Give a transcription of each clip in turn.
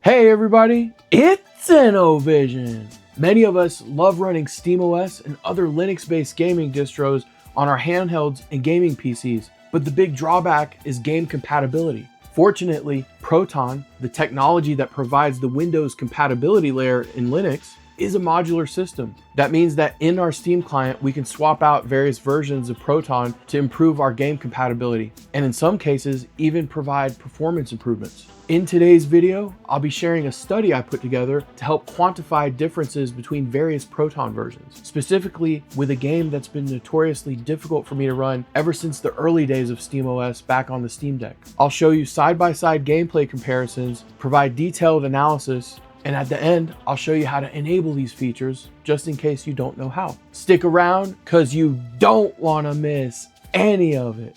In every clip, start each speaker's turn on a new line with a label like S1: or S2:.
S1: Hey everybody, it's Innovision! Many of us love running SteamOS and other Linux-based gaming distros on our handhelds and gaming PCs, but the big drawback is game compatibility. Fortunately, Proton, the technology that provides the Windows compatibility layer in Linux, is a modular system. That means that in our Steam client, we can swap out various versions of Proton to improve our game compatibility, and in some cases, even provide performance improvements. In today's video, I'll be sharing a study I put together to help quantify differences between various Proton versions, specifically with a game that's been notoriously difficult for me to run ever since the early days of SteamOS back on the Steam Deck. I'll show you side-by-side gameplay comparisons, provide detailed analysis, and at the end, I'll show you how to enable these features just in case you don't know how. Stick around, cause you don't wanna miss any of it.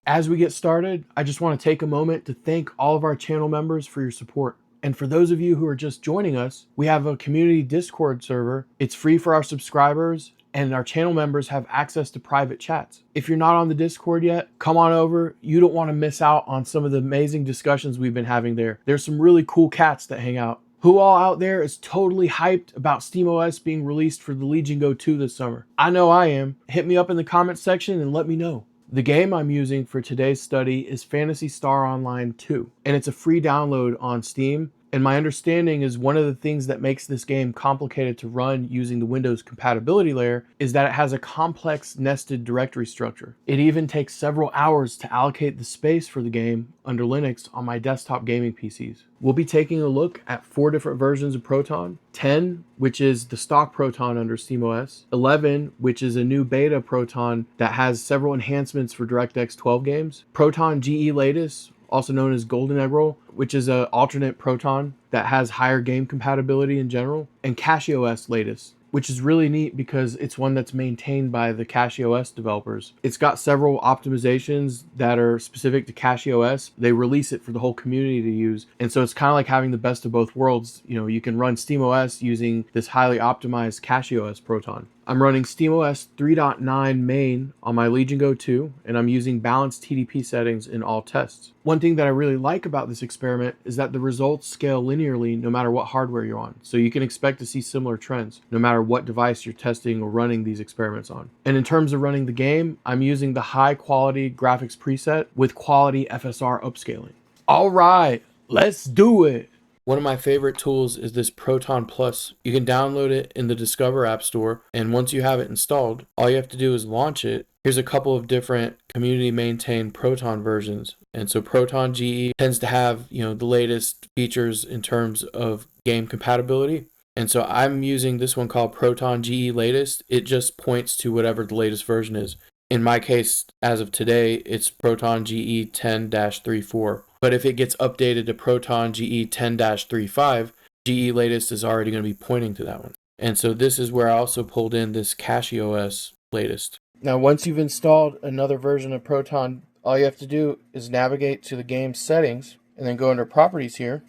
S1: As we get started, I just wanna take a moment to thank all of our channel members for your support. And for those of you who are just joining us, we have a community Discord server. It's free for our subscribers, and our channel members have access to private chats. If you're not on the Discord yet, come on over. You don't want to miss out on some of the amazing discussions we've been having there. There's some really cool cats that hang out. Who all out there is totally hyped about SteamOS being released for the Legion Go 2 this summer? I know I am. Hit me up in the comment section and let me know. The game I'm using for today's study is Phantasy Start Online 2, and it's a free download on Steam. And my understanding is one of the things that makes this game complicated to run using the Windows compatibility layer is that it has a complex nested directory structure. It even takes several hours to allocate the space for the game under Linux on my desktop gaming PCs. We'll be taking a look at 4 different versions of Proton, 10, which is the stock Proton under SteamOS, 11, which is a new beta Proton that has several enhancements for DirectX 12 games, Proton GE latest, also known as Golden Egg Roll, which is an alternate Proton that has higher game compatibility in general, and CachyOS latest, which is really neat because it's one that's maintained by the CachyOS developers. It's got several optimizations that are specific to CachyOS. They release it for the whole community to use, and so it's kind of like having the best of both worlds. You know, you can run SteamOS using this highly optimized CachyOS Proton. I'm running SteamOS 3.9 main on my Legion Go 2, and I'm using balanced TDP settings in all tests. One thing that I really like about this experiment is that the results scale linearly no matter what hardware you're on, so you can expect to see similar trends no matter what device you're testing or running these experiments on. And in terms of running the game, I'm using the high quality graphics preset with quality FSR upscaling. All right, let's do it. One of my favorite tools is this Proton Plus. You can download it in the Discover App Store, and once you have it installed, all you have to do is launch it. Here's a couple of different community maintained Proton versions. And so Proton GE tends to have, the latest features in terms of game compatibility. And so I'm using this one called Proton GE latest. It just points to whatever the latest version is. In my case, as of today, it's Proton GE 10-34. But if it gets updated to Proton GE 10-35, GE latest is already going to be pointing to that one. And so this is where I also pulled in this CachyOS latest. Now, once you've installed another version of Proton, all you have to do is navigate to the game settings and then go under properties here.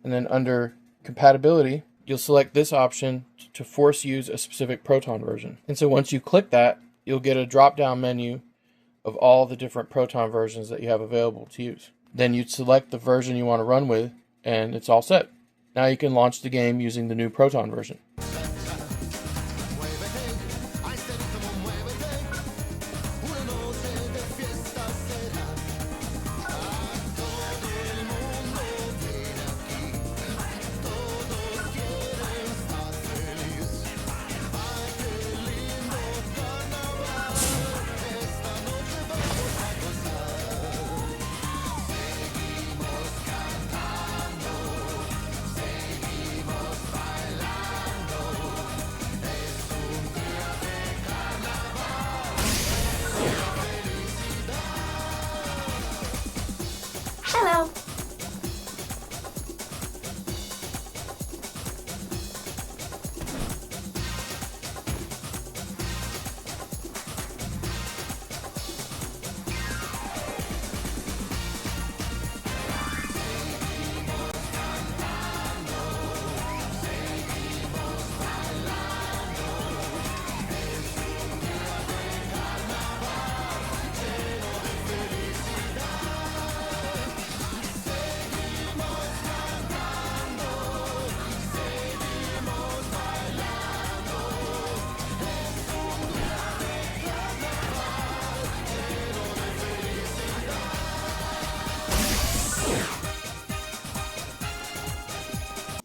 S1: And then under compatibility, you'll select this option to force use a specific Proton version. And so once you click that, you'll get a drop-down menu of all the different Proton versions that you have available to use. Then you'd select the version you want to run with, and it's all set. Now you can launch the game using the new Proton version.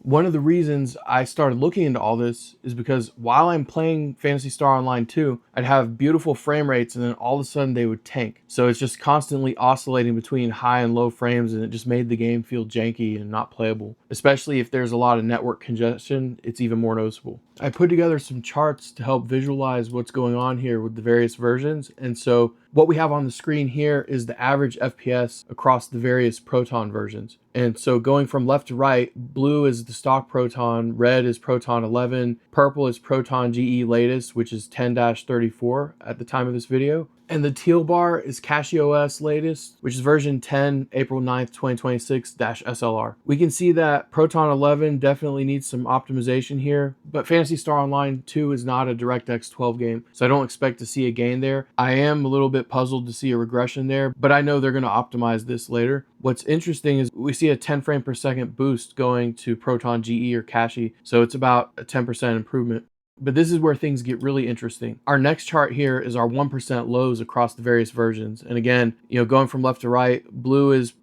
S1: One of the reasons I started looking into all this is because while I'm playing Phantasy Star Online 2, I'd have beautiful frame rates and then all of a sudden they would tank. So it's just constantly oscillating between high and low frames, and it just made the game feel janky and not playable. Especially if there's a lot of network congestion, it's even more noticeable. I put together some charts to help visualize what's going on here with the various versions. And so what we have on the screen here is the average FPS across the various Proton versions. And so going from left to right, blue is the stock Proton, red is Proton 11, purple is Proton GE latest, which is 10-34 at the time of this video. And the teal bar is CachyOS latest, which is version 10, April 9th, 2026-SLR. We can see that Proton 11 definitely needs some optimization here, but Phantasy Star Online 2 is not a DirectX 12 game, so I don't expect to see a gain there. I am a little bit puzzled to see a regression there, but I know they're going to optimize this later. What's interesting is we see a 10 frame per second boost going to Proton GE or Cachy, so it's about a 10% improvement. But this is where things get really interesting. Our next chart here is our 1% lows across the various versions. And again, going from left to right, blue is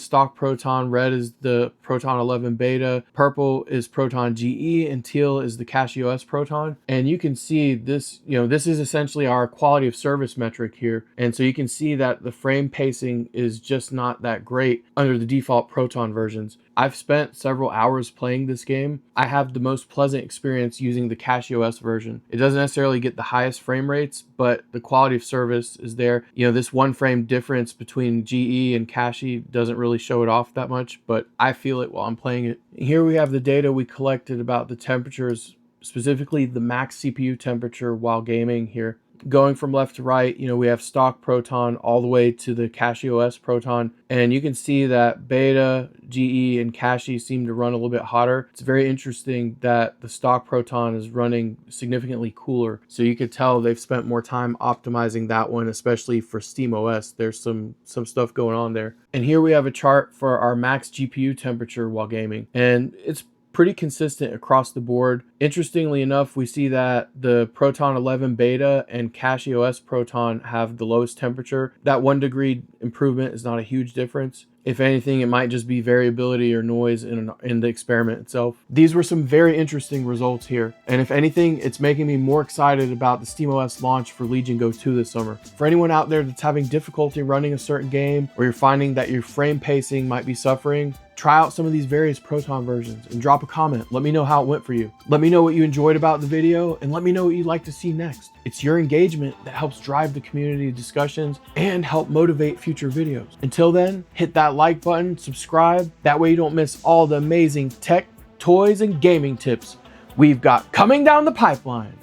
S1: stock Proton, red is the Proton 11 beta, purple is Proton GE, and teal is the CachyOS Proton. And you can see this, this is essentially our quality of service metric here. And so you can see that the frame pacing is just not that great under the default Proton versions. I've spent several hours playing this game. I have the most pleasant experience using the CachyOS version. It doesn't necessarily get the highest frame rates, but the quality of service is there. This 1 frame difference between GE and Cachy doesn't really show it off that much, but I feel it while I'm playing it. Here we have the data we collected about the temperatures, specifically the max CPU temperature while gaming here. Going from left to right, we have stock Proton all the way to the CachyOS Proton, and you can see that beta, GE, and Cachy seem to run a little bit hotter. It's very interesting that the stock Proton is running significantly cooler, so you could tell they've spent more time optimizing that one, especially for SteamOS. There's some stuff going on there. And here we have a chart for our max GPU temperature while gaming, and it's pretty consistent across the board. Interestingly enough, we see that the Proton 11 beta and CachyOS Proton have the lowest temperature. That 1 degree improvement is not a huge difference. If anything, it might just be variability or noise in the experiment itself. These were some very interesting results here. And if anything, it's making me more excited about the SteamOS launch for Legion Go 2 this summer. For anyone out there that's having difficulty running a certain game, or you're finding that your frame pacing might be suffering, try out some of these various Proton versions and drop a comment. Let me know how it went for you. Let me know what you enjoyed about the video, and let me know what you'd like to see next. It's your engagement that helps drive the community discussions and help motivate future videos. Until then, hit that like button, subscribe. That way you don't miss all the amazing tech, toys, and gaming tips we've got coming down the pipeline.